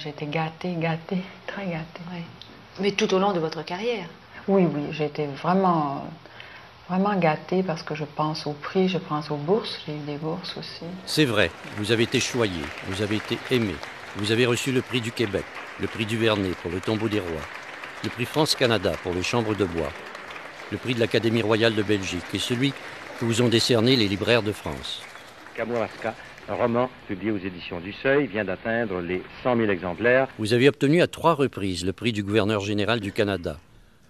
J'ai été gâtée, gâtée, très gâtée. Oui. Mais tout au long de votre carrière? Oui, oui, j'ai été vraiment gâtée parce que je pense au prix, je pense aux bourses, j'ai eu des bourses aussi. C'est vrai, vous avez été choyé, vous avez été aimé, vous avez reçu le prix du Québec, le prix du Vernet pour le Tombeau des Rois, le prix France-Canada pour les Chambres de Bois, le prix de l'Académie royale de Belgique et celui que vous ont décerné les libraires de France. Kamouraska, un roman publié aux éditions du Seuil, vient d'atteindre les 100 000 exemplaires. Vous avez obtenu à 3 reprises le prix du gouverneur général du Canada,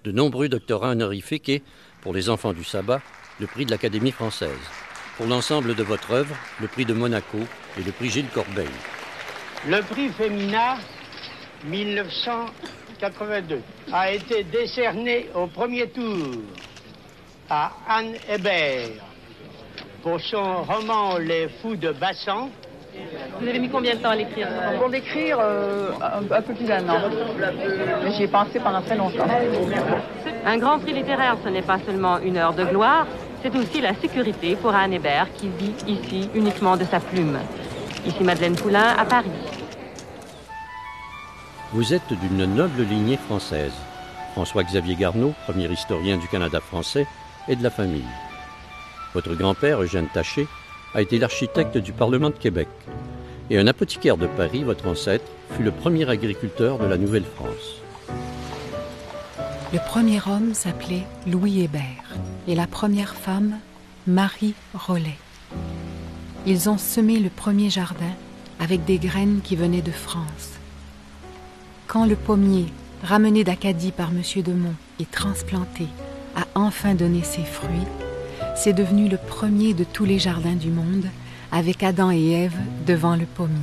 de nombreux doctorats honorifiques et, pour les enfants du sabbat, le prix de l'Académie française. Pour l'ensemble de votre œuvre, le prix de Monaco et le prix Gilles Corbeil. Le prix Femina 1982 a été décerné au premier tour à Anne Hébert pour son roman Les Fous de Bassan. Vous avez mis combien de temps à l'écrire? Pour l'écrire, un peu plus d'un an. Mais j'y ai pensé pendant très longtemps. Un grand prix littéraire, ce n'est pas seulement une heure de gloire, c'est aussi la sécurité pour Anne Hébert qui vit ici uniquement de sa plume. Ici Madeleine Poulain à Paris. Vous êtes d'une noble lignée française. François-Xavier Garneau, premier historien du Canada français, et de la famille. Votre grand-père, Eugène Taché, a été l'architecte du Parlement de Québec. Et un apothicaire de Paris, votre ancêtre, fut le premier agriculteur de la Nouvelle-France. Le premier homme s'appelait Louis Hébert et la première femme, Marie Rollet. Ils ont semé le premier jardin avec des graines qui venaient de France. Quand le pommier, ramené d'Acadie par M. Demont et transplanté, a enfin donné ses fruits, c'est devenu le premier de tous les jardins du monde, avec Adam et Ève devant le pommier.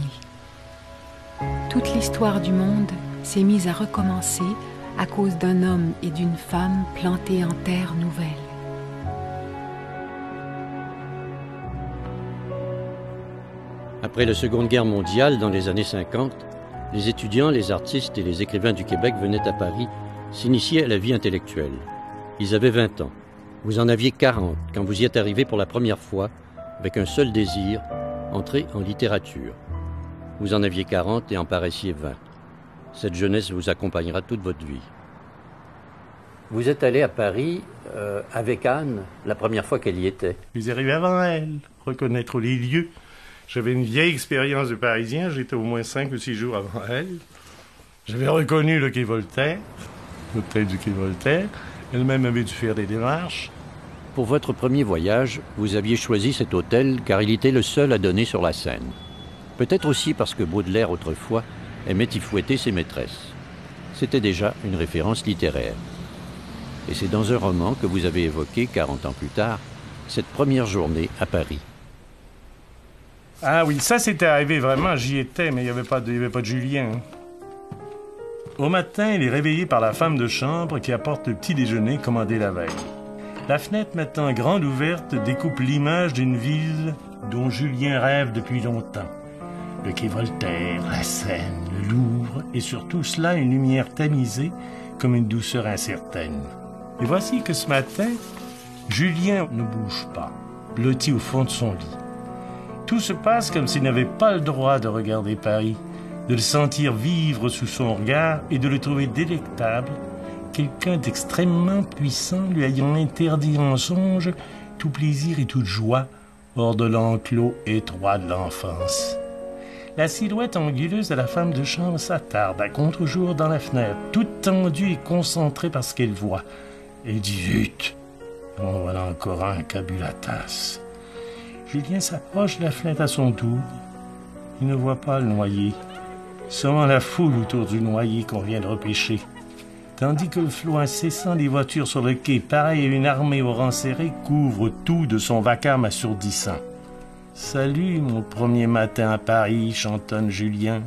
Toute l'histoire du monde s'est mise à recommencer à cause d'un homme et d'une femme plantés en terre nouvelle. Après la Seconde Guerre mondiale, dans les années 50, les étudiants, les artistes et les écrivains du Québec venaient à Paris s'initier à la vie intellectuelle. Ils avaient 20 ans. Vous en aviez 40 quand vous y êtes arrivé pour la première fois, avec un seul désir, entrer en littérature. Vous en aviez 40 et en paraissiez 20. Cette jeunesse vous accompagnera toute votre vie. Vous êtes allé à Paris avec Anne la première fois qu'elle y était. Je suis arrivé avant elle, reconnaître les lieux. J'avais une vieille expérience de Parisien, j'étais au moins 5 ou 6 jours avant elle. J'avais reconnu le quai Voltaire, l'hôtel du quai Voltaire. Elle-même avait dû faire des démarches. Pour votre premier voyage, vous aviez choisi cet hôtel car il était le seul à donner sur la Seine. Peut-être aussi parce que Baudelaire, autrefois, aimait y fouetter ses maîtresses. C'était déjà une référence littéraire. Et c'est dans un roman que vous avez évoqué, 40 ans plus tard, cette première journée à Paris. Ah oui, ça c'était arrivé vraiment, j'y étais, mais il n'y avait pas de Julien. Au matin, il est réveillé par la femme de chambre qui apporte le petit déjeuner commandé la veille. La fenêtre maintenant grande ouverte découpe l'image d'une ville dont Julien rêve depuis longtemps. Le quai Voltaire, la Seine, le Louvre, et sur tout cela une lumière tamisée comme une douceur incertaine. Et voici que ce matin, Julien ne bouge pas, blotti au fond de son lit. Tout se passe comme s'il n'avait pas le droit de regarder Paris, de le sentir vivre sous son regard et de le trouver délectable, quelqu'un d'extrêmement puissant lui ayant interdit en songe tout plaisir et toute joie hors de l'enclos étroit de l'enfance. La silhouette anguleuse de la femme de chambre s'attarde à contre-jour dans la fenêtre, toute tendue et concentrée par ce qu'elle voit. Elle dit vite. En voilà encore un qui a bu la tasse. Julien s'approche de la fenêtre à son tour. Il ne voit pas le noyer. Seulement la foule autour du noyer qu'on vient de repêcher. Tandis que le flot incessant des voitures sur le quai, pareil à une armée au rang serré, couvre tout de son vacarme assourdissant. « Salut, mon premier matin à Paris », chantonne Julien.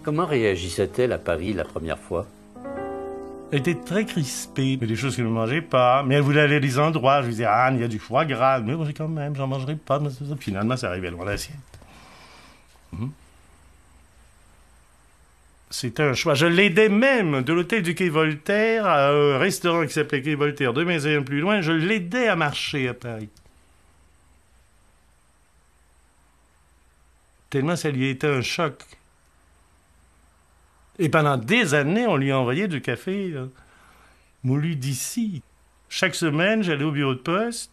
Comment réagissait-elle à Paris la première fois? Elle était très crispée. Il y a des choses qu'elle ne mangeait pas, mais elle voulait aller à des endroits. Je lui disais, Anne, il y a du foie gras. Mais quand même, j'en mangerai pas. Mais finalement, ça arrivait loin l'assiette. C'était un choix. Je l'aidais même de l'hôtel du Quai Voltaire à un restaurant qui s'appelait Quai Voltaire, 2 maisons plus loin. Je l'aidais à marcher à Paris. Tellement ça lui a été un choc. Et pendant des années, on lui a envoyé du café moulu d'ici. Chaque semaine, j'allais au bureau de poste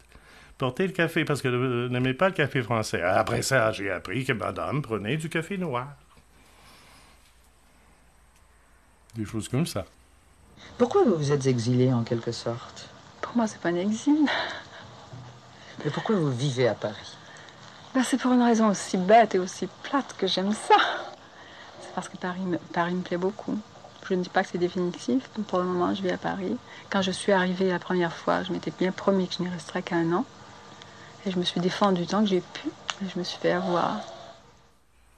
porter le café parce qu'elle n'aimait pas le café français. Après ça, j'ai appris que madame prenait du café noir. Des choses comme ça. Pourquoi vous vous êtes exilé en quelque sorte? Pour moi, c'est pas un exil. Mais pourquoi vous vivez à Paris? Ben, c'est pour une raison aussi bête et aussi plate que j'aime ça. C'est parce que Paris me plaît beaucoup. Je ne dis pas que c'est définitif, mais pour le moment, je vis à Paris. Quand je suis arrivée la première fois, je m'étais bien promis que je n'y resterais qu'un an. Et je me suis défendue tant que j'ai pu, et je me suis fait avoir.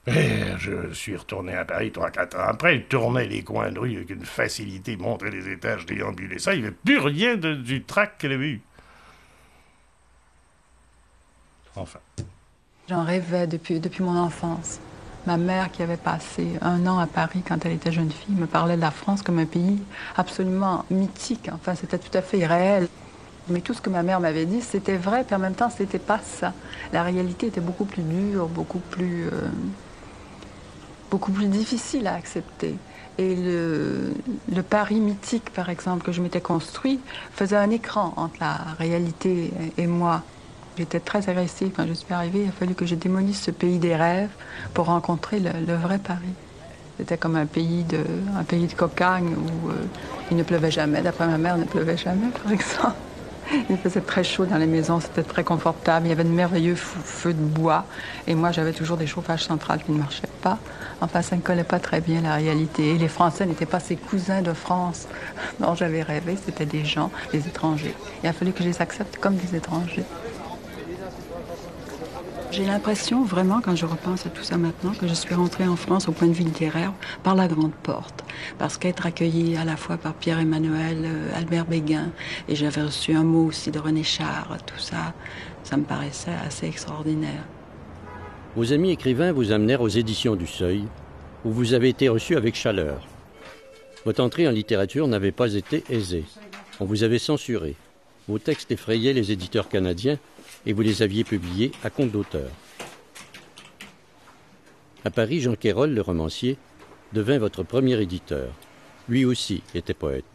Et je suis retourné à Paris 3-4 ans après. Il tournait les coins de rue avec une facilité, montrait les étages, déambulait ça. Il n'y avait plus rien du trac qu'elle avait eu. Enfin. J'en rêvais depuis mon enfance. Ma mère, qui avait passé 1 an à Paris quand elle était jeune fille, me parlait de la France comme un pays absolument mythique. Enfin, c'était tout à fait irréel. Mais tout ce que ma mère m'avait dit, c'était vrai, puis en même temps, c'était pas ça. La réalité était beaucoup plus dure, beaucoup plus difficile à accepter. Et le Paris mythique, par exemple, que je m'étais construit, faisait un écran entre la réalité et moi. J'étais très agressive quand je suis arrivée. Il a fallu que je démolisse ce pays des rêves pour rencontrer le vrai Paris. C'était comme un pays de cocagne où il ne pleuvait jamais. D'après ma mère, il ne pleuvait jamais, par exemple. Il faisait très chaud dans les maisons, c'était très confortable. Il y avait de merveilleux feux de bois. Et moi, j'avais toujours des chauffages centrales qui ne marchaient pas. Enfin, ça ne collait pas très bien à la réalité. Et les Français n'étaient pas ces cousins de France dont j'avais rêvé. C'était des gens, des étrangers. Il a fallu que je les accepte comme des étrangers. J'ai l'impression, vraiment, quand je repense à tout ça maintenant, que je suis rentrée en France au point de vue littéraire par la grande porte. Parce qu'être accueillie à la fois par Pierre-Emmanuel, Albert Béguin, et j'avais reçu un mot aussi de René Char, tout ça, ça me paraissait assez extraordinaire. Vos amis écrivains vous amenèrent aux éditions du Seuil, où vous avez été reçu avec chaleur. Votre entrée en littérature n'avait pas été aisée. On vous avait censuré. Vos textes effrayaient les éditeurs canadiens, et vous les aviez publiés à compte d'auteur. À Paris, Jean Quérol, le romancier, devint votre premier éditeur. Lui aussi était poète.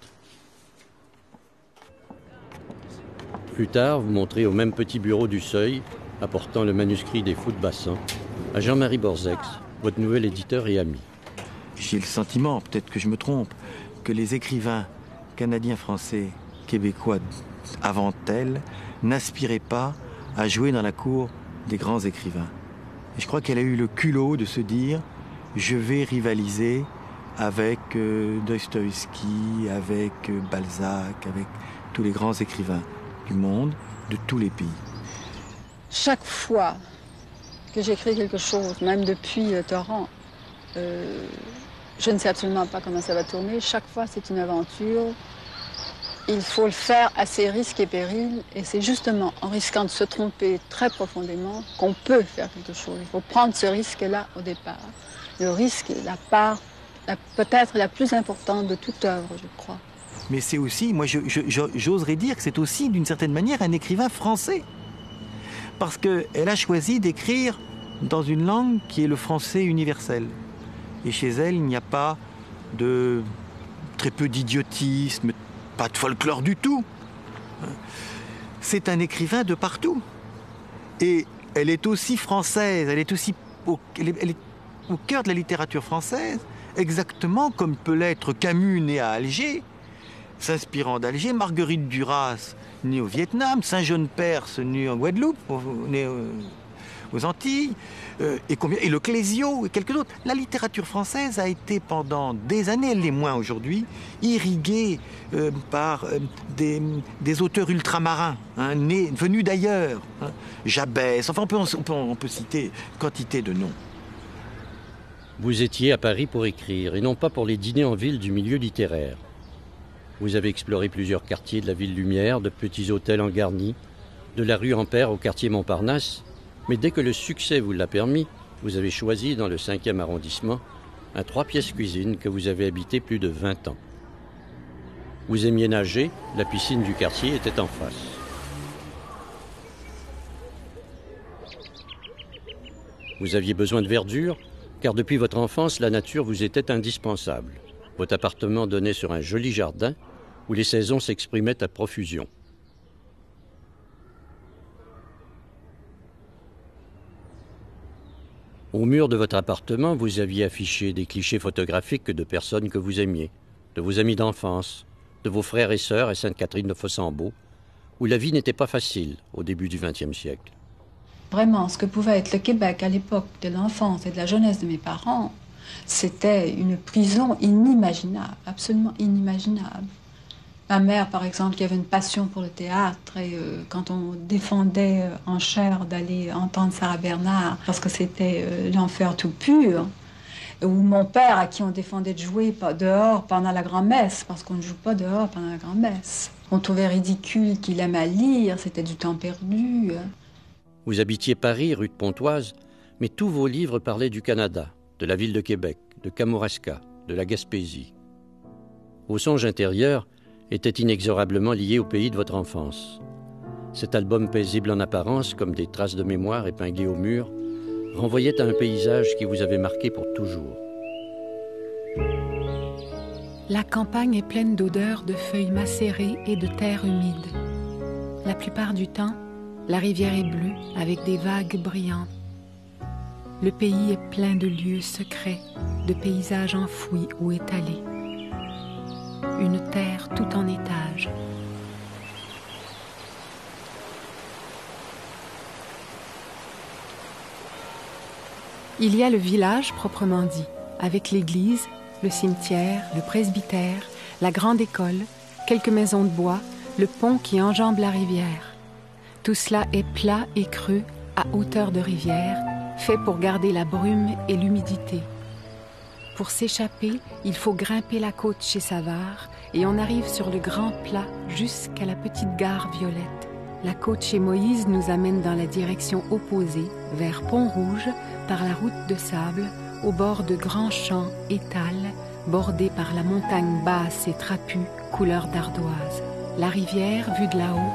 Plus tard, vous montrez au même petit bureau du Seuil, apportant le manuscrit des Fous de Bassan, à Jean-Marie Borzex, votre nouvel éditeur et ami. J'ai le sentiment, peut-être que je me trompe, que les écrivains canadiens, français, québécois avant elle n'aspiraient pas à jouer dans la cour des grands écrivains. Et je crois qu'elle a eu le culot de se dire « je vais rivaliser avec Dostoïevski, avec Balzac, avec tous les grands écrivains du monde, de tous les pays ». Chaque fois que j'écris quelque chose, même depuis Torrent, je ne sais absolument pas comment ça va tourner. Chaque fois, c'est une aventure. Il faut le faire à ses risques et périls, et c'est justement en risquant de se tromper très profondément qu'on peut faire quelque chose. Il faut prendre ce risque-là au départ. Le risque est la part peut-être la plus importante de toute œuvre, je crois. Mais c'est aussi, moi j'oserais dire que c'est aussi d'une certaine manière un écrivain français. Parce qu'elle a choisi d'écrire dans une langue qui est le français universel. Et chez elle, il n'y a pas de très peu d'idiotisme, pas de folklore du tout. C'est un écrivain de partout. Et elle est aussi française, elle est aussi elle est au cœur de la littérature française, exactement comme peut l'être Camus, né à Alger, s'inspirant d'Alger, Marguerite Duras, née au Vietnam, Saint-Jean Perse, né en Guadeloupe, né aux Antilles, et le Clésio, et quelques autres. La littérature française a été pendant des années, elle l'est moins aujourd'hui, irriguée par des auteurs ultramarins, venus d'ailleurs. Jabès, enfin on peut citer quantité de noms. Vous étiez à Paris pour écrire, et non pas pour les dîners en ville du milieu littéraire. Vous avez exploré plusieurs quartiers de la ville Lumière, de petits hôtels en garni, de la rue Ampère au quartier Montparnasse, mais dès que le succès vous l'a permis, vous avez choisi dans le 5e arrondissement un 3 pièces cuisine que vous avez habité plus de 20 ans. Vous aimiez nager, la piscine du quartier était en face. Vous aviez besoin de verdure, car depuis votre enfance, la nature vous était indispensable. Votre appartement donnait sur un joli jardin où les saisons s'exprimaient à profusion. Au mur de votre appartement, vous aviez affiché des clichés photographiques de personnes que vous aimiez, de vos amis d'enfance, de vos frères et sœurs à Sainte-Catherine de Fossambeau, où la vie n'était pas facile au début du XXe siècle. Vraiment, ce que pouvait être le Québec à l'époque de l'enfance et de la jeunesse de mes parents, c'était une prison inimaginable, absolument inimaginable. Ma mère, par exemple, qui avait une passion pour le théâtre, et quand on défendait en chair d'aller entendre Sarah Bernard, parce que c'était l'enfer tout pur, ou mon père, à qui on défendait de jouer dehors pendant la grand-messe, parce qu'on ne joue pas dehors pendant la grand-messe. On trouvait ridicule qu'il aimait lire, c'était du temps perdu. Vous habitiez Paris, rue de Pontoise, mais tous vos livres parlaient du Canada, de la ville de Québec, de Kamouraska, de la Gaspésie. Vos songes intérieurs étaient inexorablement liés au pays de votre enfance. Cet album paisible en apparence, comme des traces de mémoire épinglées au mur, renvoyait à un paysage qui vous avait marqué pour toujours. La campagne est pleine d'odeurs de feuilles macérées et de terre humide. La plupart du temps, la rivière est bleue avec des vagues brillantes. Le pays est plein de lieux secrets, de paysages enfouis ou étalés. Une terre tout en étages. Il y a le village proprement dit, avec l'église, le cimetière, le presbytère, la grande école, quelques maisons de bois, le pont qui enjambe la rivière. Tout cela est plat et creux, à hauteur de rivière, fait pour garder la brume et l'humidité. Pour s'échapper, il faut grimper la côte chez Savard et on arrive sur le grand plat jusqu'à la petite gare Violette. La côte chez Moïse nous amène dans la direction opposée, vers Pont-Rouge, par la route de sable, au bord de grands champs étals, bordés par la montagne basse et trapue, couleur d'ardoise. La rivière, vue de là-haut,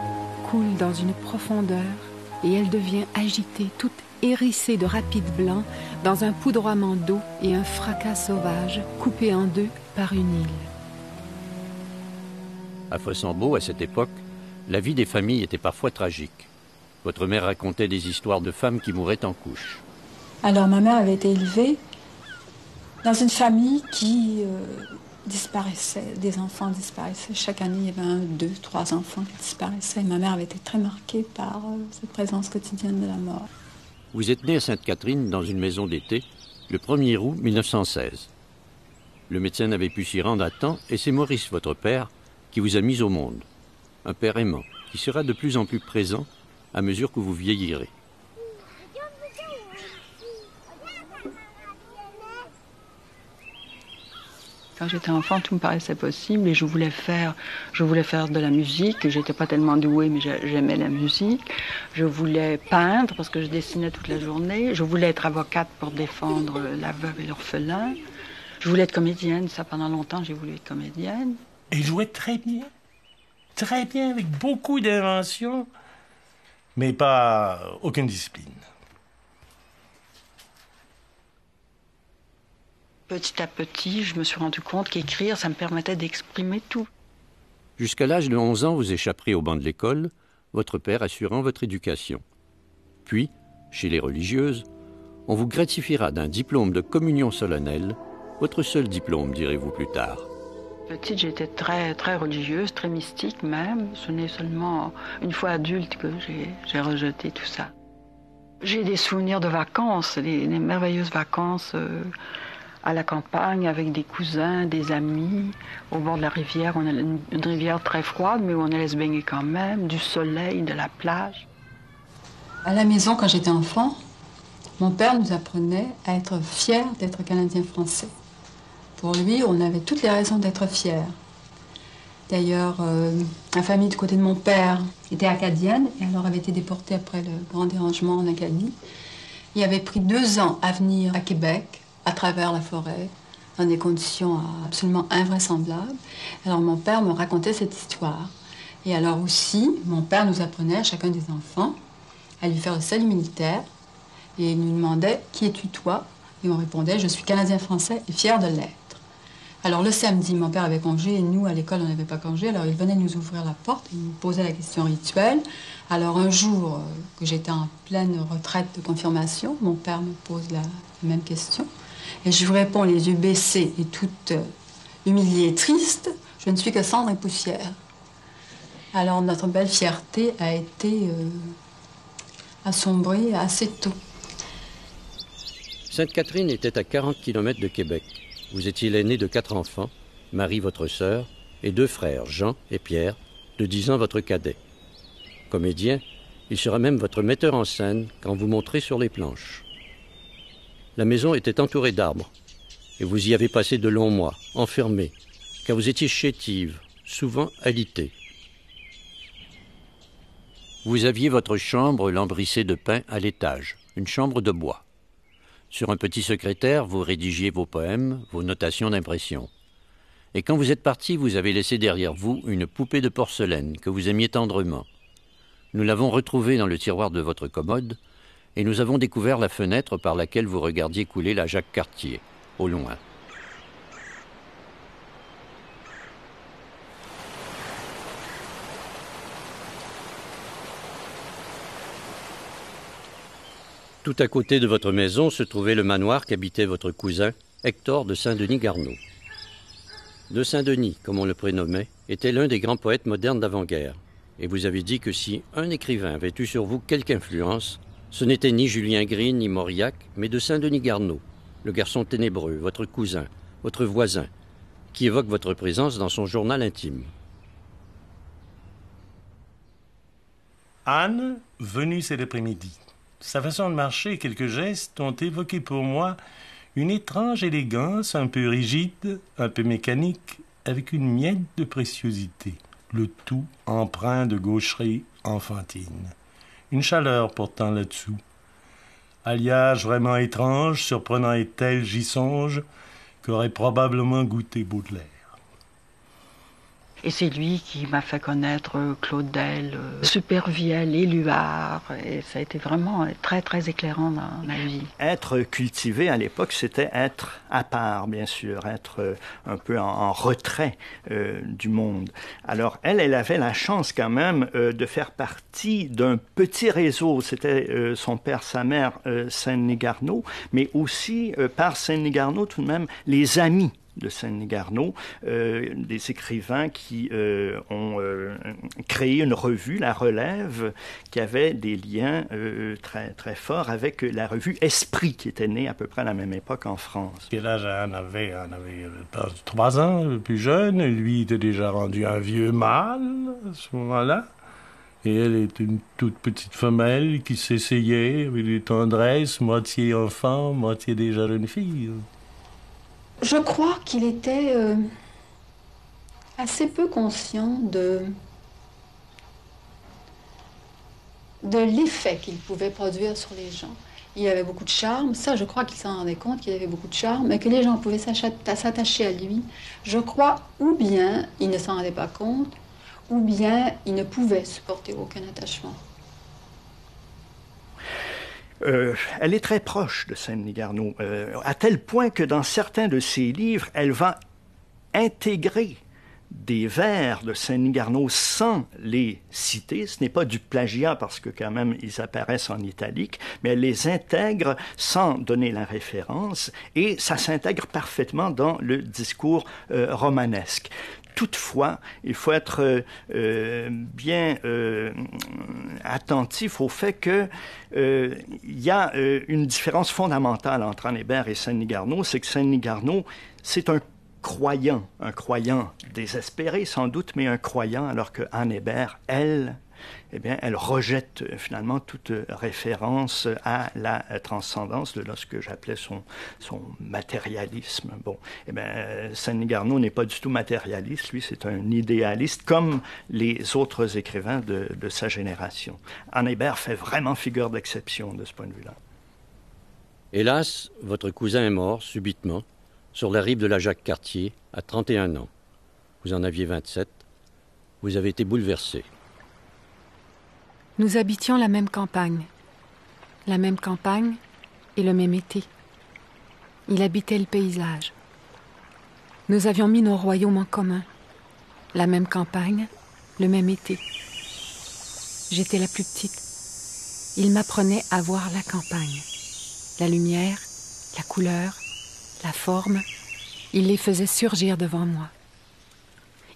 coule dans une profondeur et elle devient agitée, toute hérissée de rapides blancs, dans un poudroiement d'eau et un fracas sauvage, coupé en deux par une île. À Fossambeau, à cette époque, la vie des familles était parfois tragique. Votre mère racontait des histoires de femmes qui mouraient en couches. Alors ma mère avait été élevée dans une famille qui disparaissait, des enfants disparaissaient. Chaque année, il y avait 1, 2, 3 enfants qui disparaissaient. Ma mère avait été très marquée par cette présence quotidienne de la mort. Vous êtes née à Sainte-Catherine dans une maison d'été le 1er août 1916. Le médecin n'avait pu s'y rendre à temps et c'est Maurice, votre père, qui vous a mis au monde. Un père aimant qui sera de plus en plus présent à mesure que vous vieillirez. Quand j'étais enfant, tout me paraissait possible et je voulais faire de la musique. J'étais pas tellement douée, mais j'aimais la musique. Je voulais peindre parce que je dessinais toute la journée. Je voulais être avocate pour défendre la veuve et l'orphelin. Je voulais être comédienne. Ça, pendant longtemps, j'ai voulu être comédienne. Et jouait très bien, avec beaucoup d'invention, mais pas aucune discipline. Petit à petit, je me suis rendu compte qu'écrire, ça me permettait d'exprimer tout. Jusqu'à l'âge de 11 ans, vous échapperez au banc de l'école, votre père assurant votre éducation. Puis, chez les religieuses, on vous gratifiera d'un diplôme de communion solennelle, votre seul diplôme, direz-vous plus tard. Petite, j'étais très, très religieuse, très mystique même. Ce n'est seulement une fois adulte que j'ai rejeté tout ça. J'ai des souvenirs de vacances, des merveilleuses vacances à la campagne avec des cousins, des amis, au bord de la rivière. On a une rivière très froide, mais où on allait se baigner quand même, du soleil, de la plage. À la maison, quand j'étais enfant, Mon père nous apprenait à être fiers d'être Canadiens-Français. Pour lui, on avait toutes les raisons d'être fiers. D'ailleurs, la famille du côté de mon père était acadienne et alors avait été déportée après le grand dérangement en Acadie. Il avait pris 2 ans à venir à Québec, à travers la forêt, dans des conditions absolument invraisemblables. Alors mon père me racontait cette histoire. Et alors aussi, mon père nous apprenait à chacun des enfants à lui faire le salut militaire. Et il nous demandait « Qui es-tu toi ?» Et on répondait « Je suis Canadien-Français et fier de l'être. » Alors le samedi, mon père avait congé et nous, à l'école, on n'avait pas congé. Alors il venait nous ouvrir la porte et nous posait la question rituelle. Alors un jour que j'étais en pleine retraite de confirmation, mon père me pose la même question. Et je lui réponds les yeux baissés et toute humiliée et triste, « Je ne suis que cendre et poussière. » Alors notre belle fierté a été assombrée assez tôt. Sainte-Catherine était à 40 km de Québec. Vous étiez l'aîné de 4 enfants, Marie votre sœur, et 2 frères, Jean et Pierre, de 10 ans votre cadet. Comédien, il sera même votre metteur en scène quand vous monterez sur les planches. La maison était entourée d'arbres, et vous y avez passé de longs mois, enfermés, car vous étiez chétive, souvent alité. Vous aviez votre chambre lambrissée de pin à l'étage, une chambre de bois. Sur un petit secrétaire, vous rédigiez vos poèmes, vos notations d'impression. Et quand vous êtes parti, vous avez laissé derrière vous une poupée de porcelaine que vous aimiez tendrement. Nous l'avons retrouvée dans le tiroir de votre commode et nous avons découvert la fenêtre par laquelle vous regardiez couler la Jacques-Cartier, au loin. Tout à côté de votre maison se trouvait le manoir qu'habitait votre cousin, Hector de Saint-Denis-Garneau. De Saint-Denis, comme on le prénommait, était l'un des grands poètes modernes d'avant-guerre. Et vous avez dit que si un écrivain avait eu sur vous quelque influence, ce n'était ni Julien Green ni Mauriac, mais de Saint-Denis-Garneau, le garçon ténébreux, votre cousin, votre voisin, qui évoque votre présence dans son journal intime. Anne, venue cet après-midi. Sa façon de marcher et quelques gestes ont évoqué pour moi une étrange élégance un peu rigide, un peu mécanique, avec une miette de préciosité, le tout empreint de gaucherie enfantine. Une chaleur pourtant là-dessous. Alliage vraiment étrange, surprenant et tel, j'y songe, qu'aurait probablement goûté Baudelaire. Et c'est lui qui m'a fait connaître Claudel, Supervielle, Éluard. Et ça a été vraiment très, très éclairant dans ma vie. Être cultivé à l'époque, c'était être à part, bien sûr, être un peu en retrait du monde. Alors, elle avait la chance quand même de faire partie d'un petit réseau. C'était son père, sa mère, Saint-Denis-Garneau, mais aussi, par Saint-Denis-Garneau, tout de même, les amis de Saint-Denis-Garneau, des écrivains qui ont créé une revue, La Relève, qui avait des liens très, très forts avec la revue Esprit, qui était née à peu près à la même époque en France. Quel âge Anne avait 3 ans, le plus jeune. Lui était déjà rendu un vieux mâle à ce moment-là. Et elle est une toute petite femelle qui s'essayait avec des tendresses, moitié enfant, moitié déjà jeune fille. Je crois qu'il était assez peu conscient de l'effet qu'il pouvait produire sur les gens. Il avait beaucoup de charme, ça je crois qu'il s'en rendait compte qu'il avait beaucoup de charme, et que les gens pouvaient s'attacher à lui. Je crois, ou bien il ne s'en rendait pas compte, ou bien il ne pouvait supporter aucun attachement. Elle est très proche de Saint-Denis-Garneau, à tel point que dans certains de ses livres, elle va intégrer des vers de Saint-Denis-Garneau sans les citer. Ce n'est pas du plagiat parce que quand même ils apparaissent en italique, mais elle les intègre sans donner la référence et ça s'intègre parfaitement dans le discours romanesque. Toutefois, il faut être bien attentif au fait que il y a une différence fondamentale entre Anne Hébert et Saint-Denis-Garneau, c'est que Saint-Denis-Garneau, c'est un croyant désespéré sans doute, mais un croyant, alors que Anne Hébert, elle, eh bien, elle rejette finalement toute référence à la transcendance de ce que j'appelais son matérialisme. Bon, eh bien, Sandrine Garneau n'est pas du tout matérialiste, lui, c'est un idéaliste, comme les autres écrivains de sa génération. Anne Hébert fait vraiment figure d'exception de ce point de vue-là. Hélas, votre cousin est mort subitement sur la rive de la Jacques-Cartier à 31 ans. Vous en aviez 27. Vous avez été bouleversé. Nous habitions la même campagne et le même été. Il habitait le paysage. Nous avions mis nos royaumes en commun. La même campagne, le même été. J'étais la plus petite. Il m'apprenait à voir la campagne. La lumière, la couleur, la forme, il les faisait surgir devant moi.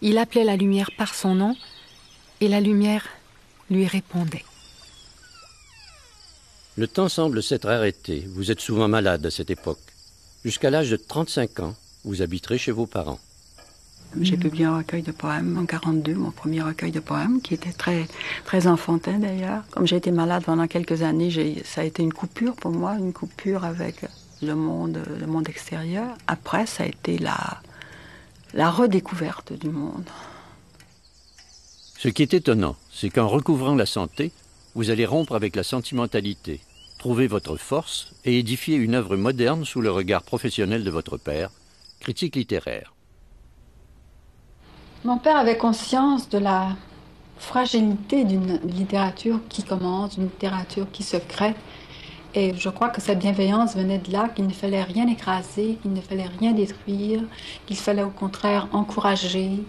Il appelait la lumière par son nom et la lumière lui répondait. Le temps semble s'être arrêté. Vous êtes souvent malade à cette époque. Jusqu'à l'âge de 35 ans, vous habiterez chez vos parents. J'ai publié un recueil de poèmes en 1942, mon premier recueil de poèmes, qui était très, très enfantin d'ailleurs. Comme j'ai été malade pendant quelques années, ça a été une coupure pour moi, une coupure avec le monde extérieur. Après, ça a été la redécouverte du monde. Ce qui est étonnant, c'est qu'en recouvrant la santé, vous allez rompre avec la sentimentalité, trouver votre force et édifier une œuvre moderne sous le regard professionnel de votre père, critique littéraire. Mon père avait conscience de la fragilité d'une littérature qui commence, d'une littérature qui se crée. Et je crois que sa bienveillance venait de là, qu'il ne fallait rien écraser, qu'il ne fallait rien détruire, qu'il fallait au contraire encourager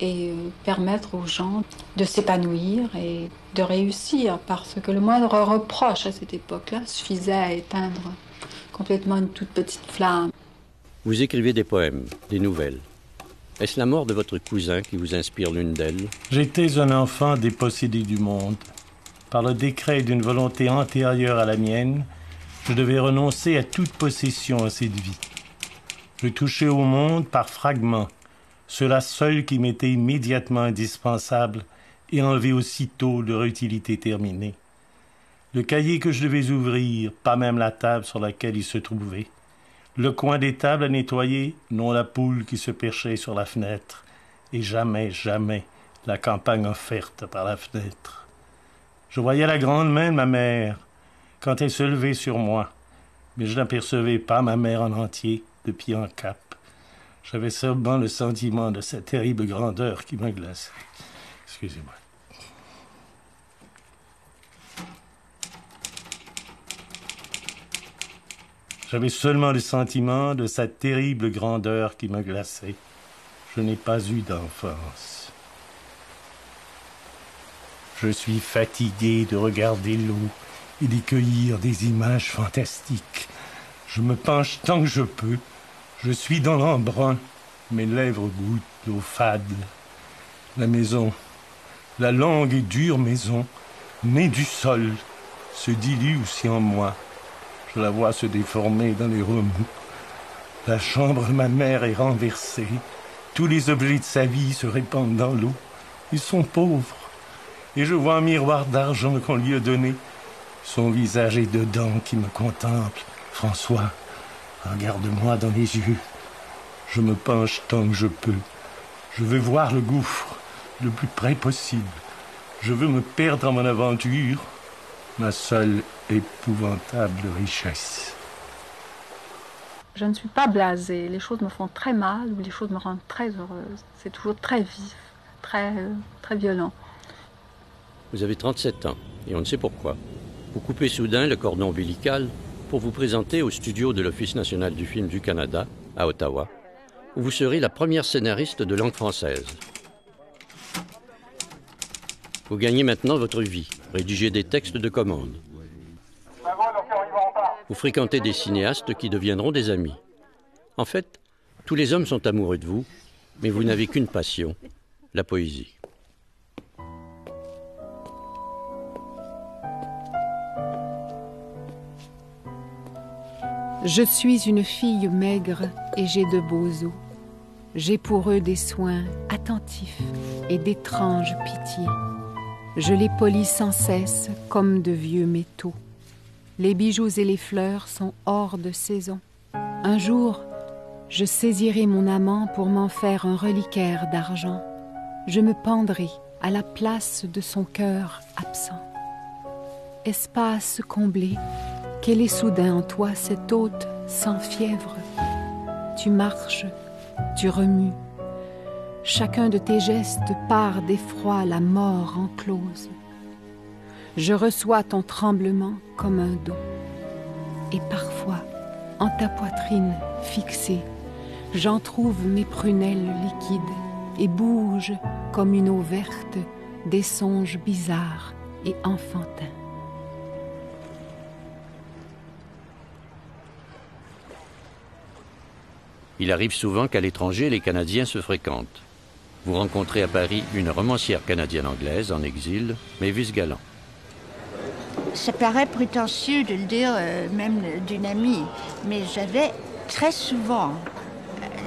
et permettre aux gens de s'épanouir et de réussir, parce que le moindre reproche à cette époque-là suffisait à éteindre complètement une toute petite flamme. Vous écrivez des poèmes, des nouvelles. Est-ce la mort de votre cousin qui vous inspire l'une d'elles? J'étais un enfant dépossédé du monde. Par le décret d'une volonté antérieure à la mienne, je devais renoncer à toute possession à cette vie. Je touchais au monde par fragments, ceux-là seuls qui m'étaient immédiatement indispensables et enlevés aussitôt leur utilité terminée. Le cahier que je devais ouvrir, pas même la table sur laquelle il se trouvait. Le coin des tables à nettoyer, non la poule qui se perchait sur la fenêtre, et jamais, jamais la campagne offerte par la fenêtre. Je voyais la grande main de ma mère quand elle se levait sur moi, mais je n'apercevais pas ma mère en entier, de pied en cap. J'avais seulement le sentiment de cette terrible grandeur qui me glaçait. Excusez-moi. J'avais seulement le sentiment de cette terrible grandeur qui me glaçait. Je n'ai pas eu d'enfance. Je suis fatigué de regarder l'eau et d'y cueillir des images fantastiques. Je me penche tant que je peux. Je suis dans l'embrun. Mes lèvres goûtent l'eau fade. La maison, la longue et dure maison, née du sol, se dilue aussi en moi. Je la vois se déformer dans les remous. La chambre de ma mère est renversée. Tous les objets de sa vie se répandent dans l'eau. Ils sont pauvres. Et je vois un miroir d'argent qu'on lui a donné. Son visage est dedans qui me contemple. François, regarde-moi dans les yeux. Je me penche tant que je peux. Je veux voir le gouffre le plus près possible. Je veux me perdre dans mon aventure, ma seule épouvantable richesse. Je ne suis pas blasée. Les choses me font très mal ou les choses me rendent très heureuse. C'est toujours très vif, très violent. Vous avez 37 ans et on ne sait pourquoi. Vous coupez soudain le cordon ombilical pour vous présenter au studio de l'Office national du film du Canada, à Ottawa, où vous serez la première scénariste de langue française. Vous gagnez maintenant votre vie, rédigez des textes de commande. Vous fréquentez des cinéastes qui deviendront des amis. En fait, tous les hommes sont amoureux de vous, mais vous n'avez qu'une passion, la poésie. Je suis une fille maigre et j'ai de beaux os. J'ai pour eux des soins attentifs et d'étranges pitiés. Je les polis sans cesse comme de vieux métaux. Les bijoux et les fleurs sont hors de saison. Un jour, je saisirai mon amant pour m'en faire un reliquaire d'argent. Je me pendrai à la place de son cœur absent. Espace comblé, quel est soudain en toi cet hôte sans fièvre? Tu marches, tu remues. Chacun de tes gestes part d'effroi la mort enclose. Je reçois ton tremblement comme un dos. Et parfois, en ta poitrine fixée, j'en trouve mes prunelles liquides et bouge comme une eau verte des songes bizarres et enfantins. Il arrive souvent qu'à l'étranger, les Canadiens se fréquentent. Vous rencontrez à Paris une romancière canadienne-anglaise en exil, Mavis Galland. Ça paraît prétentieux de le dire, même d'une amie, mais j'avais très souvent,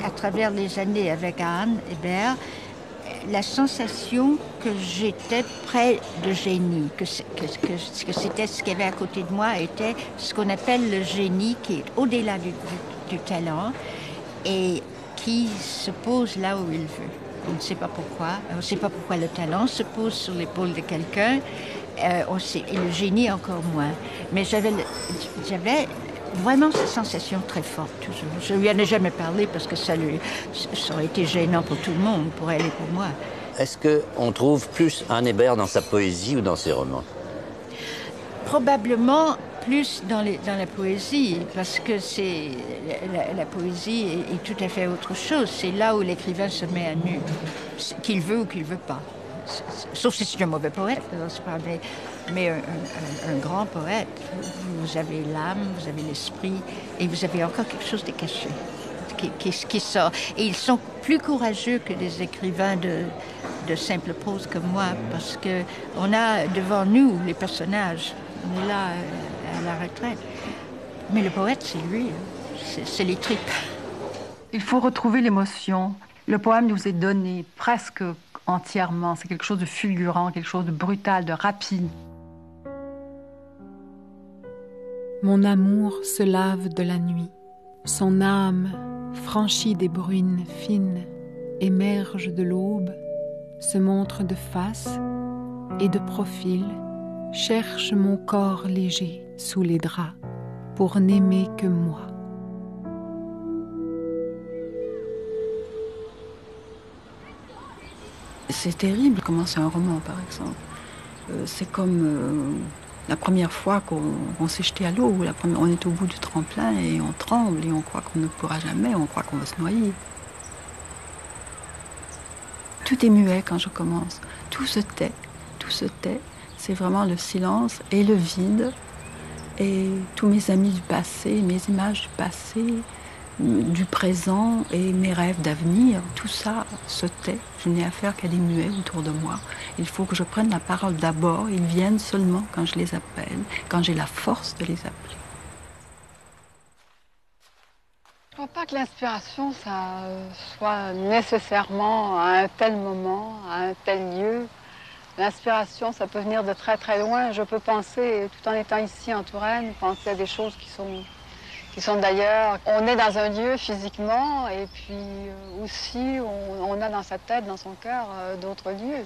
à travers les années avec Anne Hébert, la sensation que j'étais près de génie, que c'était ce qu'il y avait à côté de moi, était ce qu'on appelle le génie, qui est au-delà du talent et qui se pose là où il veut. On ne sait pas pourquoi. On ne sait pas pourquoi le talent se pose sur l'épaule de quelqu'un, et le génie encore moins. Mais j'avais vraiment cette sensation très forte, toujours. Je ne lui en ai jamais parlé parce que ça aurait été gênant pour tout le monde, pour elle et pour moi. Est-ce qu'on trouve plus Anne Hébert dans sa poésie ou dans ses romans? Probablement plus dans la poésie, parce que la poésie est tout à fait autre chose. C'est là où l'écrivain se met à nu, qu'il veut ou qu'il ne veut pas. Sauf si c'est un mauvais poète, mais un grand poète, vous avez l'âme, vous avez l'esprit, et vous avez encore quelque chose de caché qui sort. Et ils sont plus courageux que des écrivains de simple prose comme moi, parce qu'on a devant nous les personnages. On est là à la retraite. Mais le poète, c'est lui, c'est les tripes. Il faut retrouver l'émotion. Le poème nous est donné presque entièrement. C'est quelque chose de fulgurant, quelque chose de brutal, de rapide. Mon amour se lave de la nuit. Son âme, franchie des bruines fines, émerge de l'aube, se montre de face et de profil, cherche mon corps léger sous les draps pour n'aimer que moi. C'est terrible commencer un roman, par exemple. C'est comme la première fois qu'on s'est jeté à l'eau, on est au bout du tremplin et on tremble et on croit qu'on ne pourra jamais, on croit qu'on va se noyer. Tout est muet quand je commence. Tout se tait, tout se tait. C'est vraiment le silence et le vide. Et tous mes amis du passé, mes images du passé, du présent et mes rêves d'avenir, tout ça se tait. Je n'ai affaire qu'à des muets autour de moi. Il faut que je prenne la parole d'abord. Ils viennent seulement quand je les appelle, quand j'ai la force de les appeler. Je ne crois pas que l'inspiration, ça soit nécessairement à un tel moment, à un tel lieu. L'inspiration, ça peut venir de très très loin. Je peux penser, tout en étant ici en Touraine, penser à des choses qui sont d'ailleurs. On est dans un lieu physiquement et puis aussi on a dans sa tête, dans son cœur, d'autres lieux.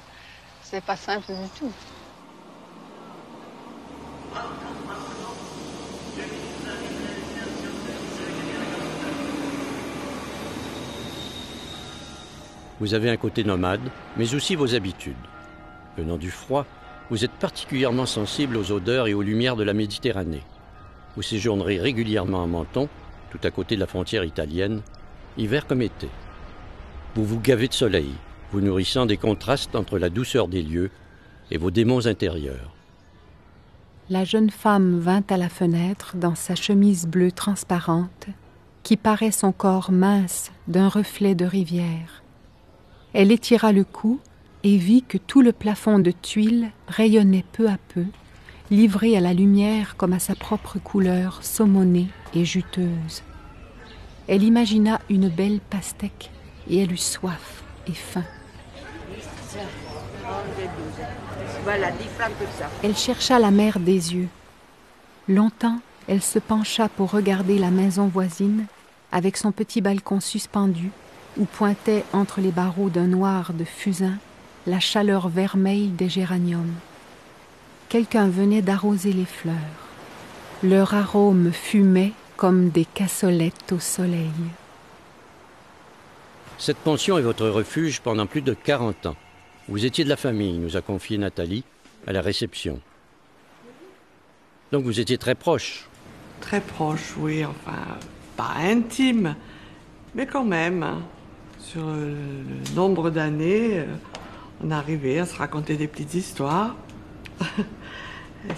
C'est pas simple du tout. Vous avez un côté nomade, mais aussi vos habitudes. Venant du froid, vous êtes particulièrement sensible aux odeurs et aux lumières de la Méditerranée. Vous séjournerez régulièrement à Menton, tout à côté de la frontière italienne, hiver comme été. Vous vous gavez de soleil, vous nourrissant des contrastes entre la douceur des lieux et vos démons intérieurs. La jeune femme vint à la fenêtre dans sa chemise bleue transparente, qui paraît son corps mince d'un reflet de rivière. Elle étira le cou et vit que tout le plafond de tuiles rayonnait peu à peu, livré à la lumière comme à sa propre couleur saumonée et juteuse. Elle imagina une belle pastèque et elle eut soif et faim. Voilà, 10 francs pour ça. Elle chercha la mère des yeux. Longtemps, elle se pencha pour regarder la maison voisine, avec son petit balcon suspendu, où pointait entre les barreaux d'un noir de fusain la chaleur vermeille des géraniums. Quelqu'un venait d'arroser les fleurs. Leur arôme fumait comme des cassolettes au soleil. Cette pension est votre refuge pendant plus de 40 ans. Vous étiez de la famille, nous a confié Nathalie, à la réception. Donc vous étiez très proche. Très proche, oui, enfin, pas intime, mais quand même. Sur le nombre d'années, on arrivait à se raconter des petites histoires.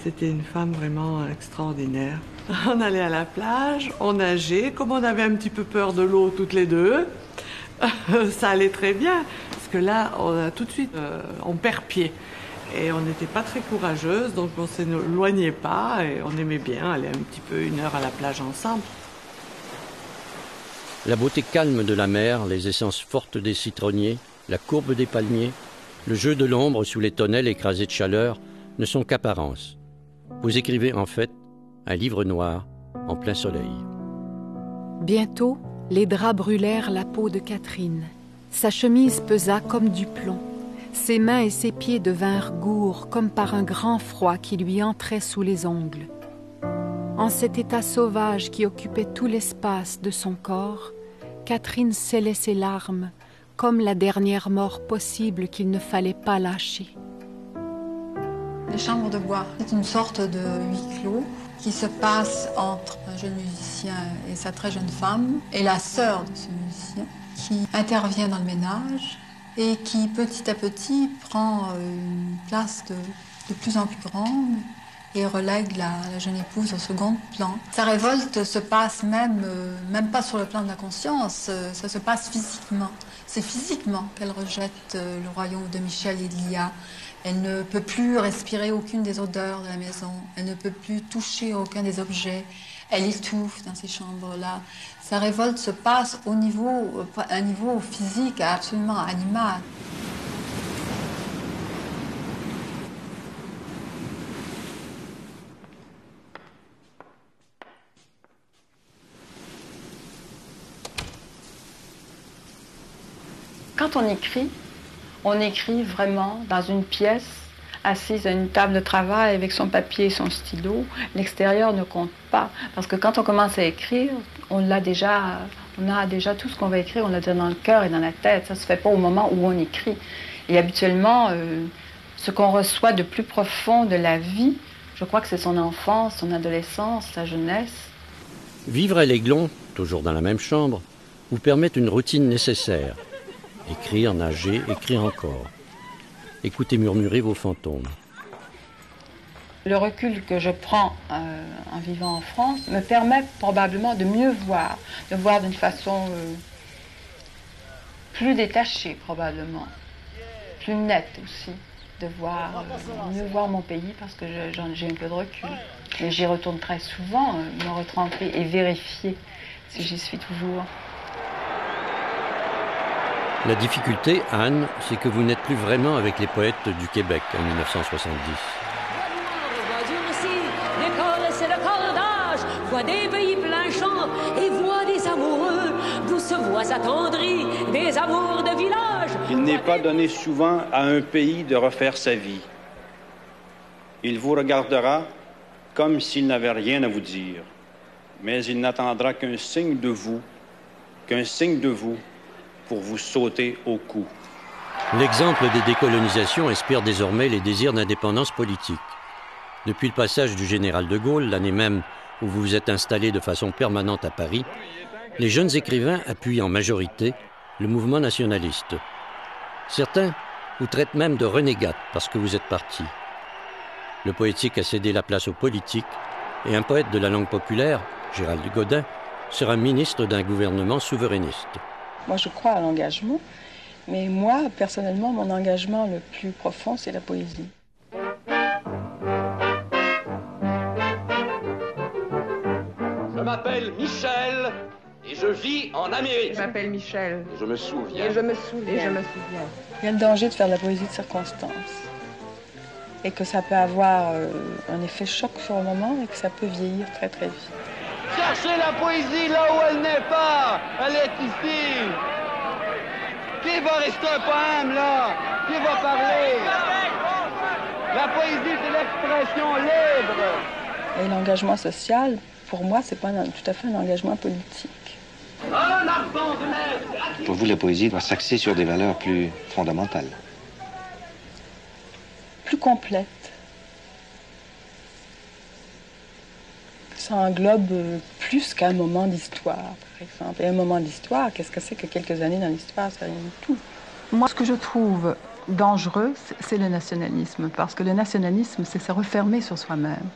C'était une femme vraiment extraordinaire. On allait à la plage, on nageait, comme on avait un petit peu peur de l'eau toutes les deux, ça allait très bien, parce que là, on a tout de suite, on perd pied. Et on n'était pas très courageuse, donc on ne s'éloignait pas, et on aimait bien aller un petit peu 1 heure à la plage ensemble. La beauté calme de la mer, les essences fortes des citronniers, la courbe des palmiers, le jeu de l'ombre sous les tonnelles écrasées de chaleur ne sont qu'apparences. Vous écrivez en fait un livre noir en plein soleil. Bientôt, les draps brûlèrent la peau de Catherine. Sa chemise pesa comme du plomb. Ses mains et ses pieds devinrent gourds comme par un grand froid qui lui entrait sous les ongles. En cet état sauvage qui occupait tout l'espace de son corps, Catherine scellait ses larmes comme la dernière mort possible qu'il ne fallait pas lâcher. Les chambres de bois, c'est une sorte de huis clos qui se passe entre un jeune musicien et sa très jeune femme et la sœur de ce musicien qui intervient dans le ménage et qui petit à petit prend une place de plus en plus grande et relègue la jeune épouse au second plan. Sa révolte se passe même pas sur le plan de la conscience, ça se passe physiquement. C'est physiquement qu'elle rejette le royaume de Michel et de Lia. Elle ne peut plus respirer aucune des odeurs de la maison, elle ne peut plus toucher aucun des objets, elle étouffe dans ces chambres-là. Sa révolte se passe à un niveau physique absolument animal. Quand on écrit vraiment dans une pièce, assise à une table de travail avec son papier et son stylo. L'extérieur ne compte pas. Parce que quand on commence à écrire, on a déjà tout ce qu'on va écrire, on l'a déjà dans le cœur et dans la tête. Ça ne se fait pas au moment où on écrit. Et habituellement, ce qu'on reçoit de plus profond de la vie, je crois que c'est son enfance, son adolescence, sa jeunesse. Vivre à l'Aiglon, toujours dans la même chambre, vous permet une routine nécessaire. Écrire, nager, écrire encore. Écoutez murmurer vos fantômes. Le recul que je prends en vivant en France me permet probablement de mieux voir, de voir d'une façon plus détachée probablement, plus nette aussi, de voir, mieux voir mon pays parce que j'ai un peu de recul. Et j'y retourne très souvent, me retremper et vérifier si j'y suis toujours. La difficulté, Anne, c'est que vous n'êtes plus vraiment avec les poètes du Québec en 1970. Le corps, c'est le cordage, voix des pays plein champ et voix des amoureux, douces voix attendries, des amours de village. Il n'est pas donné souvent à un pays de refaire sa vie. Il vous regardera comme s'il n'avait rien à vous dire, mais il n'attendra qu'un signe de vous pour vous sauter au cou. L'exemple des décolonisations inspire désormais les désirs d'indépendance politique. Depuis le passage du général de Gaulle, l'année même où vous vous êtes installé de façon permanente à Paris, les jeunes écrivains appuient en majorité le mouvement nationaliste. Certains vous traitent même de renégate parce que vous êtes parti. Le poétique a cédé la place au politique et un poète de la langue populaire, Gérald Godin, sera ministre d'un gouvernement souverainiste. Moi, je crois à l'engagement, mais moi, personnellement, mon engagement le plus profond, c'est la poésie. Je m'appelle Michel Et je vis en Amérique. Je m'appelle Michel. Et je me souviens. Et je me souviens. Et je me souviens. Il y a le danger de faire de la poésie de circonstance. Et que ça peut avoir un effet choc sur le moment et que ça peut vieillir très très vite. Cherchez la poésie là où elle n'est pas. Elle est ici. Qui va rester un poème là? Qui va parler? La poésie, c'est l'expression libre. Et l'engagement social, pour moi, c'est pas tout à fait un engagement politique. Pour vous, la poésie doit s'axer sur des valeurs plus fondamentales. Plus complète. Ça englobe plus qu'un moment d'histoire, par exemple. Et un moment d'histoire, qu'est-ce que c'est que quelques années dans l'histoire? C'est rien du tout. Moi, ce que je trouve dangereux, c'est le nationalisme. Parce que le nationalisme, c'est se refermer sur soi-même.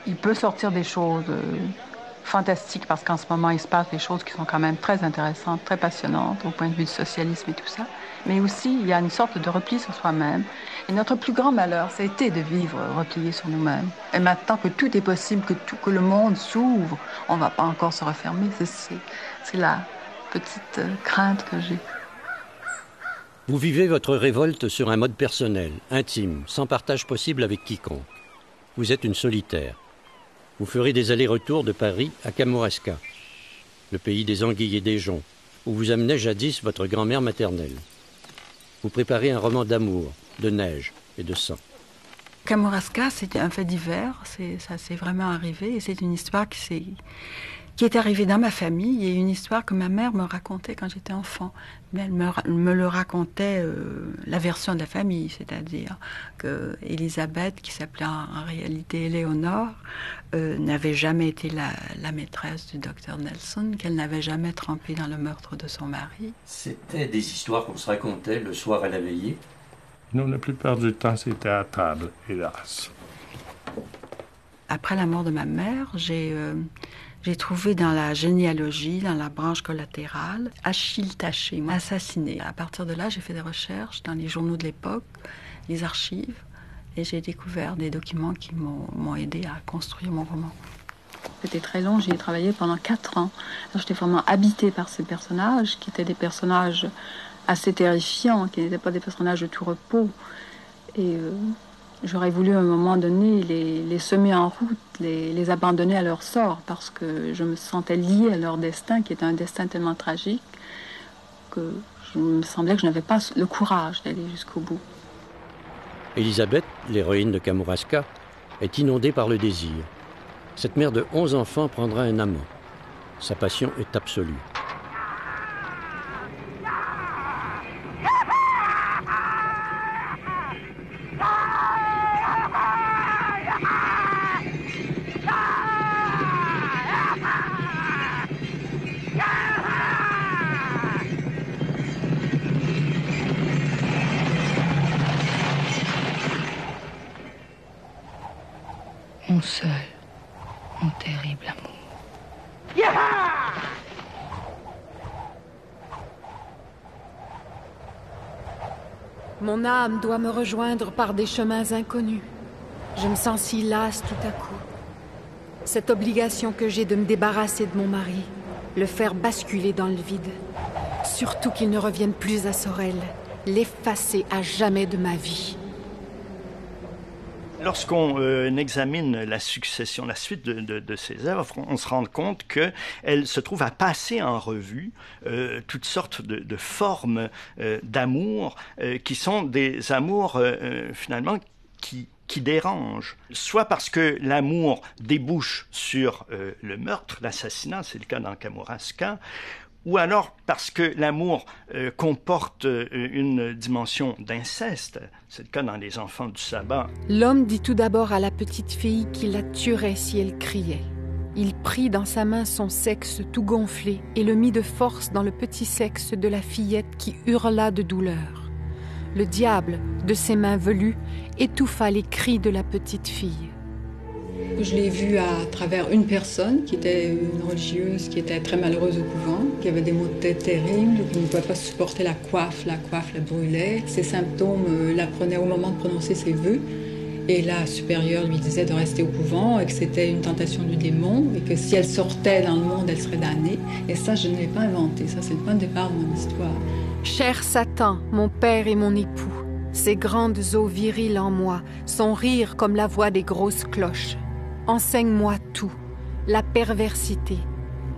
Il peut sortir des choses fantastiques, parce qu'en ce moment, il se passe des choses qui sont quand même très intéressantes, très passionnantes, au point de vue du socialisme et tout ça. Mais aussi, il y a une sorte de repli sur soi-même. Et notre plus grand malheur, ça a été de vivre replié sur nous-mêmes. Et maintenant que tout est possible, que le monde s'ouvre, on ne va pas encore se refermer. C'est la petite crainte que j'ai. Vous vivez votre révolte sur un mode personnel, intime, sans partage possible avec quiconque. Vous êtes une solitaire. Vous ferez des allers-retours de Paris à Kamouraska, le pays des anguilles et des joncs, où vous amenait jadis votre grand-mère maternelle. Vous préparez un roman d'amour, de neige et de sang. Kamouraska, c'était un fait divers, ça s'est vraiment arrivé, et c'est une histoire qui est arrivée dans ma famille, et une histoire que ma mère me racontait quand j'étais enfant. Mais elle me le racontait, la version de la famille, c'est-à-dire que Élisabeth, qui s'appelait en réalité Éléonore, n'avait jamais été la maîtresse du docteur Nelson, qu'elle n'avait jamais trempé dans le meurtre de son mari. C'était des histoires qu'on se racontait le soir à la veillée? Non, la plupart du temps, c'était à table, hélas. Après la mort de ma mère, j'ai trouvé dans la généalogie, dans la branche collatérale, Achille Taché, assassiné. À partir de là, j'ai fait des recherches dans les journaux de l'époque, les archives, et j'ai découvert des documents qui m'ont aidé à construire mon roman. C'était très long, j'y ai travaillé pendant 4 ans. J'étais vraiment habitée par ces personnages, qui étaient des personnages assez terrifiants, qui n'étaient pas des personnages de tout repos. Et j'aurais voulu à un moment donné les semer en route, les abandonner à leur sort, parce que je me sentais liée à leur destin, qui était un destin tellement tragique, que je me semblait que je n'avais pas le courage d'aller jusqu'au bout. Élisabeth, l'héroïne de Kamouraska, est inondée par le désir. Cette mère de 11 enfants prendra un amant. Sa passion est absolue. Mon seul, mon terrible amour. Mon âme doit me rejoindre par des chemins inconnus. Je me sens si lasse tout à coup. Cette obligation que j'ai de me débarrasser de mon mari, le faire basculer dans le vide. Surtout qu'il ne revienne plus à Sorel, l'effacer à jamais de ma vie. Lorsqu'on examine la succession, la suite de ces œuvres, on se rend compte qu'elle se trouve à passer en revue toutes sortes de formes d'amour qui sont des amours finalement qui dérangent. Soit parce que l'amour débouche sur le meurtre, l'assassinat, c'est le cas dans Kamouraska, ou alors parce que l'amour comporte une dimension d'inceste. C'est le cas dans Les Enfants du Sabbat. L'homme dit tout d'abord à la petite fille qu'il la tuerait si elle criait. Il prit dans sa main son sexe tout gonflé et le mit de force dans le petit sexe de la fillette qui hurla de douleur. Le diable, de ses mains velues, étouffa les cris de la petite fille. Je l'ai vue à travers une personne qui était une religieuse, qui était très malheureuse au couvent, qui avait des maux de tête terribles, qui ne pouvait pas supporter la coiffe la brûlait. Ses symptômes la prenaient au moment de prononcer ses vœux. Et la supérieure lui disait de rester au couvent et que c'était une tentation du démon et que si elle sortait dans le monde, elle serait damnée. Et ça, je ne l'ai pas inventé. Ça, c'est le point de départ de mon histoire. Cher Satan, mon père et mon époux, ses grandes eaux viriles en moi, son rire comme la voix des grosses cloches. Enseigne-moi tout, la perversité.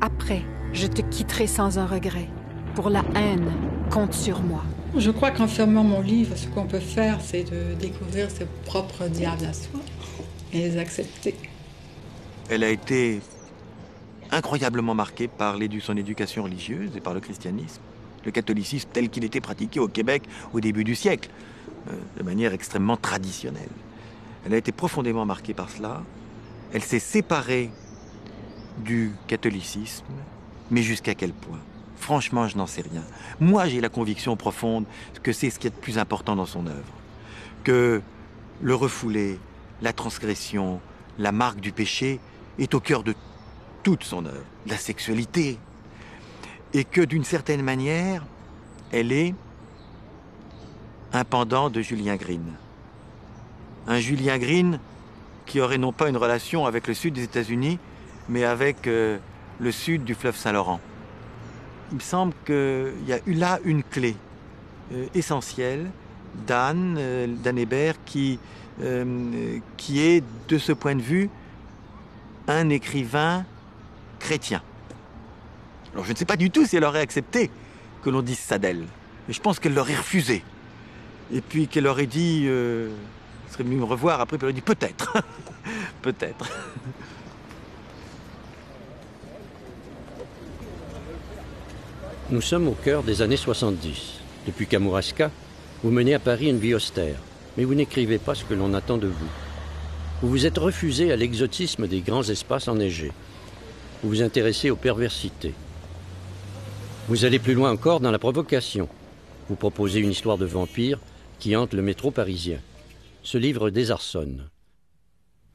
Après, je te quitterai sans un regret. Pour la haine, compte sur moi. Je crois qu'en fermant mon livre, ce qu'on peut faire, c'est de découvrir ses propres diables à soi et les accepter. Elle a été incroyablement marquée par son éducation religieuse et par le christianisme, le catholicisme tel qu'il était pratiqué au Québec au début du siècle, de manière extrêmement traditionnelle. Elle a été profondément marquée par cela. Elle s'est séparée du catholicisme, mais jusqu'à quel point ? Franchement, je n'en sais rien. Moi, j'ai la conviction profonde que c'est ce qui est le plus important dans son œuvre. Que le refoulé, la transgression, la marque du péché est au cœur de toute son œuvre. La sexualité. Et que d'une certaine manière, elle est un pendant de Julien Green. Un Julien Green qui aurait non pas une relation avec le sud des États-Unis, mais avec le sud du fleuve Saint-Laurent. Il me semble qu'il y a eu là une clé essentielle d'Anne Hébert qui est, de ce point de vue, un écrivain chrétien. Alors je ne sais pas du tout si elle aurait accepté que l'on dise ça d'elle. Mais je pense qu'elle l'aurait refusé. Et puis qu'elle aurait dit, elle serait venue me revoir après, puis elle aurait dit peut-être, peut-être. Nous sommes au cœur des années 70. Depuis Kamouraska, vous menez à Paris une vie austère, mais vous n'écrivez pas ce que l'on attend de vous. Vous vous êtes refusé à l'exotisme des grands espaces enneigés. Vous vous intéressez aux perversités. Vous allez plus loin encore dans la provocation. Vous proposez une histoire de vampire qui hante le métro parisien. Ce livre désarçonne.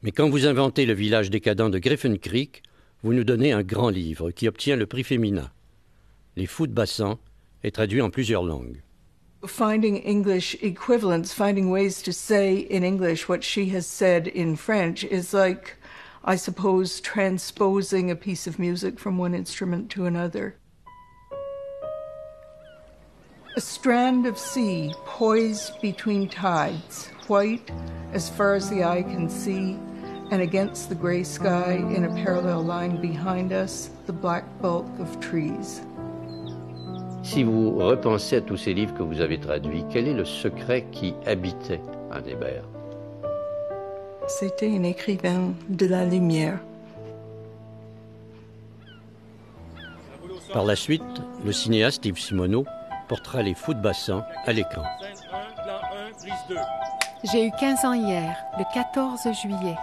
Mais quand vous inventez le village décadent de Griffin Creek, vous nous donnez un grand livre qui obtient le prix Femina. Les Fous de Bassan est traduit en plusieurs langues. Finding English equivalents, finding ways to say in English what she has said in French is like, I suppose, transposing a piece of music from one instrument to another. A strand of sea poised between tides, white as far as the eye can see, and against the gray sky in a parallel line behind us, the black bulk of trees. Si vous repensez à tous ces livres que vous avez traduits, quel est le secret qui habitait Anne Hébert? C'était une écrivaine de la lumière. Par la suite, le cinéaste Yves Simoneau portera les Fous de Bassan à l'écran. J'ai eu 15 ans hier, le 14 juillet.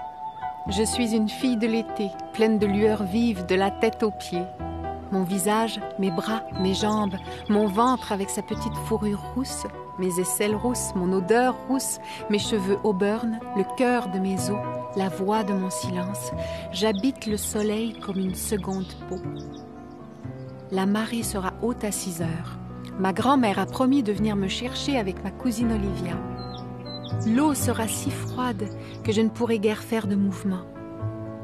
Je suis une fille de l'été, pleine de lueurs vives de la tête aux pieds. Mon visage, mes bras, mes jambes, mon ventre avec sa petite fourrure rousse, mes aisselles rousses, mon odeur rousse, mes cheveux auburn, le cœur de mes os, la voix de mon silence. J'habite le soleil comme une seconde peau. La marée sera haute à 6 heures. Ma grand-mère a promis de venir me chercher avec ma cousine Olivia. L'eau sera si froide que je ne pourrai guère faire de mouvement.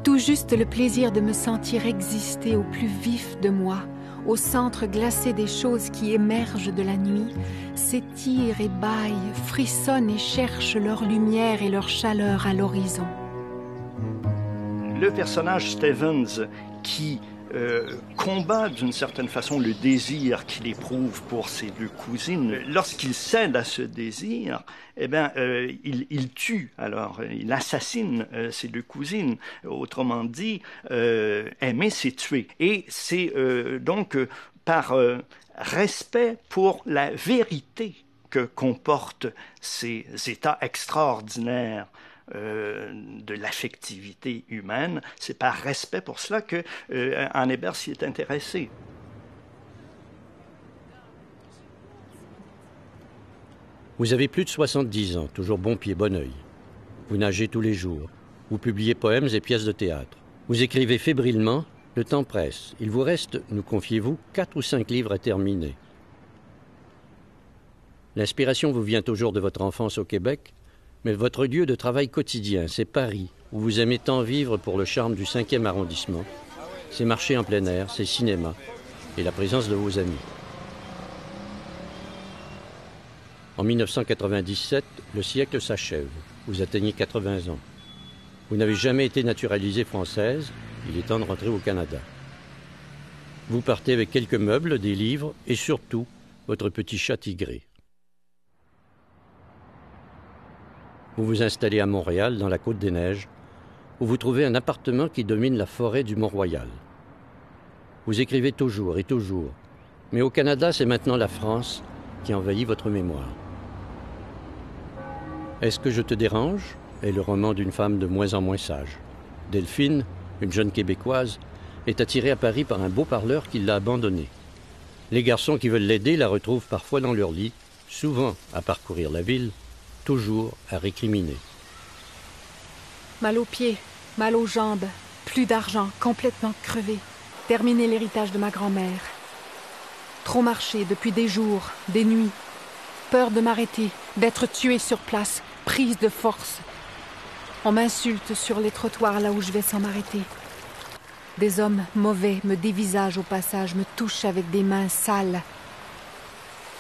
Tout juste le plaisir de me sentir exister au plus vif de moi, au centre glacé des choses qui émergent de la nuit, s'étirent et bâillent, frissonnent et cherchent leur lumière et leur chaleur à l'horizon. Le personnage Stevens qui combat d'une certaine façon le désir qu'il éprouve pour ses deux cousines. Lorsqu'il cède à ce désir, eh bien, il tue, alors il assassine ses deux cousines. Autrement dit, aimer, c'est tuer. Et c'est donc par respect pour la vérité que comportent ces états extraordinaires de l'affectivité humaine. C'est par respect pour cela que Anne Hébert s'y est intéressée. Vous avez plus de 70 ans, toujours bon pied, bon oeil. Vous nagez tous les jours. Vous publiez poèmes et pièces de théâtre. Vous écrivez fébrilement, le temps presse. Il vous reste, nous confiez-vous, 4 ou 5 livres à terminer. L'inspiration vous vient toujours de votre enfance au Québec, Mais votre lieu de travail quotidien, c'est Paris, où vous aimez tant vivre pour le charme du 5e arrondissement, ces marchés en plein air, ces cinémas et la présence de vos amis. En 1997, le siècle s'achève. Vous atteignez 80 ans. Vous n'avez jamais été naturalisée française. Il est temps de rentrer au Canada. Vous partez avec quelques meubles, des livres et surtout votre petit chat tigré. Vous vous installez à Montréal, dans la Côte-des-Neiges, où vous trouvez un appartement qui domine la forêt du Mont-Royal. Vous écrivez toujours et toujours, mais au Canada, c'est maintenant la France qui envahit votre mémoire. Est-ce que je te dérange est le roman d'une femme de moins en moins sage. Delphine, une jeune Québécoise, est attirée à Paris par un beau parleur qui l'a abandonnée. Les garçons qui veulent l'aider la retrouvent parfois dans leur lit, souvent à parcourir la ville, toujours à récriminer. Mal aux pieds, mal aux jambes, plus d'argent, complètement crevé. Terminer l'héritage de ma grand-mère. Trop marché depuis des jours, des nuits. Peur de m'arrêter, d'être tuée sur place, prise de force. On m'insulte sur les trottoirs là où je vais sans m'arrêter. Des hommes mauvais me dévisagent au passage, me touchent avec des mains sales.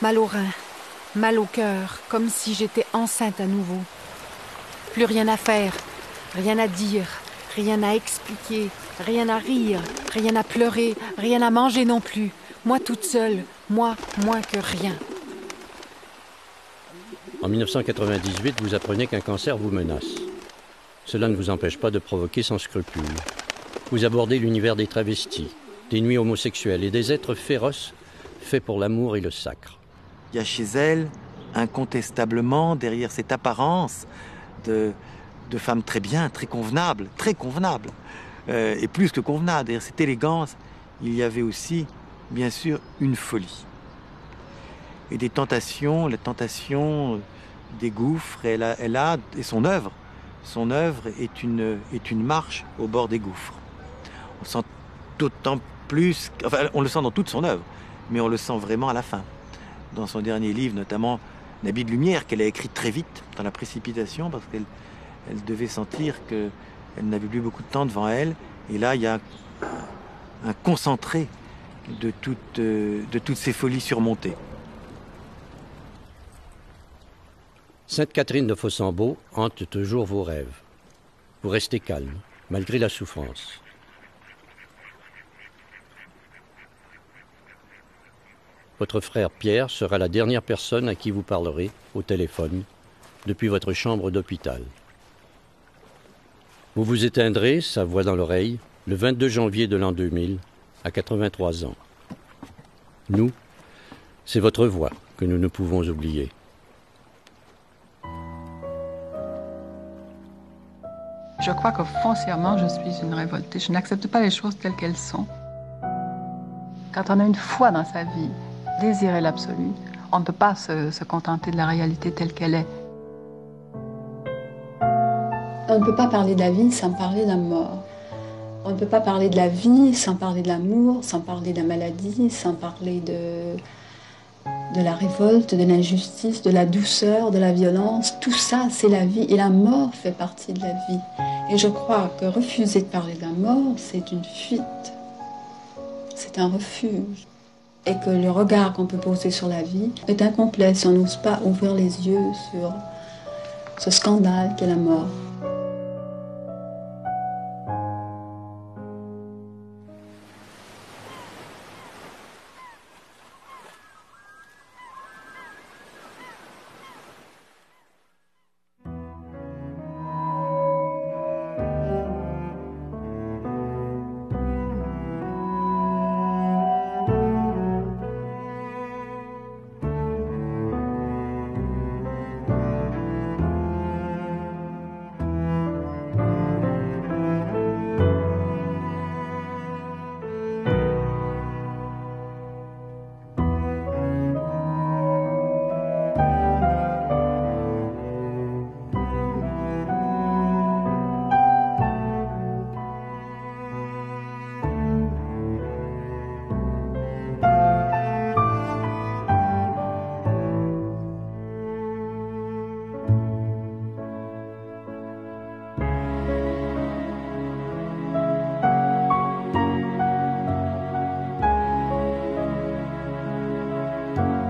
Mal aux reins, mal au cœur, comme si j'étais enceinte à nouveau. Plus rien à faire, rien à dire, rien à expliquer, rien à rire, rien à pleurer, rien à manger non plus. Moi toute seule, moi moins que rien. En 1998, vous apprenez qu'un cancer vous menace. Cela ne vous empêche pas de provoquer sans scrupule. Vous abordez l'univers des travestis, des nuits homosexuelles et des êtres féroces faits pour l'amour et le sacre. Il y a chez elle, incontestablement, derrière cette apparence de femme très bien, très convenable, et plus que convenable, derrière cette élégance, il y avait aussi, bien sûr, une folie. Et des tentations, la tentation des gouffres, et son œuvre est une marche au bord des gouffres. On sent d'autant plus, enfin, on le sent dans toute son œuvre, mais on le sent vraiment à la fin. Dans son dernier livre, notamment L'habit de lumière, qu'elle a écrit très vite, dans la précipitation, parce qu'elle devait sentir qu'elle n'avait plus beaucoup de temps devant elle. Et là, il y a un concentré de toutes ces folies surmontées. Sainte-Catherine de Fossambeau hante toujours vos rêves. Vous restez calme, malgré la souffrance. Votre frère Pierre sera la dernière personne à qui vous parlerez, au téléphone, depuis votre chambre d'hôpital. Vous vous éteindrez, sa voix dans l'oreille, le 22 janvier de l'an 2000, à 83 ans. Nous, c'est votre voix que nous ne pouvons oublier. Je crois que foncièrement, je suis une révoltée. Je n'accepte pas les choses telles qu'elles sont. Quand on a une foi dans sa vie, désirer l'absolu, on ne peut pas se contenter de la réalité telle qu'elle est. On ne peut pas parler de la vie sans parler de la mort. On ne peut pas parler de la vie sans parler de l'amour, sans parler de la maladie, sans parler de la révolte, de l'injustice, de la douceur, de la violence. Tout ça, c'est la vie. Et la mort fait partie de la vie. Et je crois que refuser de parler de la mort, c'est une fuite. C'est un refuge. Et que le regard qu'on peut poser sur la vie est incomplet si on n'ose pas ouvrir les yeux sur ce scandale qu'est la mort. Thank you.